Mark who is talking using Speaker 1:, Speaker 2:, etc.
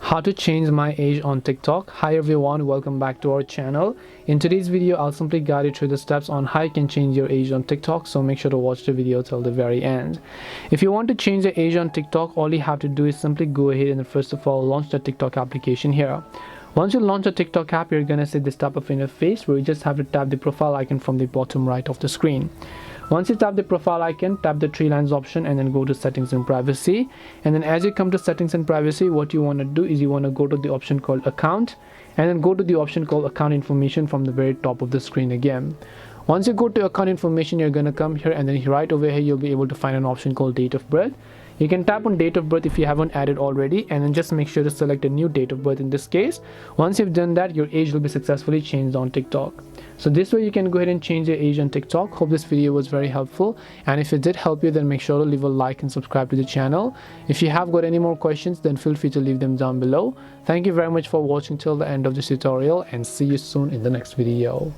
Speaker 1: How to change my age on TikTok. Hi everyone, welcome back to our channel. In today's video, I'll simply guide you through the steps on how you can change your age on TikTok, so make sure to watch the video till the very end. If you want to change the age on TikTok, all you have to do is simply go ahead and first of all launch the TikTok application here. Once you launch a TikTok app, you're gonna see this type of interface where you just have to tap the profile icon from the bottom right of the screen. Once you tap the profile icon, tap the three lines option and then go to settings and privacy. And then as you come to settings and privacy, what you want to do is you want to go to the option called account and then go to the option called account information from the very top of the screen again. Once you go to account information, you're going to come here and then right over here you'll be able to find an option called date of birth. You can tap on date of birth if you haven't added already, and then just make sure to select a new date of birth in this case. Once you've done that, your age will be successfully changed on TikTok. So this way you can go ahead and change your age on TikTok. Hope this video was very helpful, and if it did help you, then make sure to leave a like and subscribe to the channel. If you have got any more questions, then feel free to leave them down below. Thank you very much for watching till the end of this tutorial, and see you soon in the next video.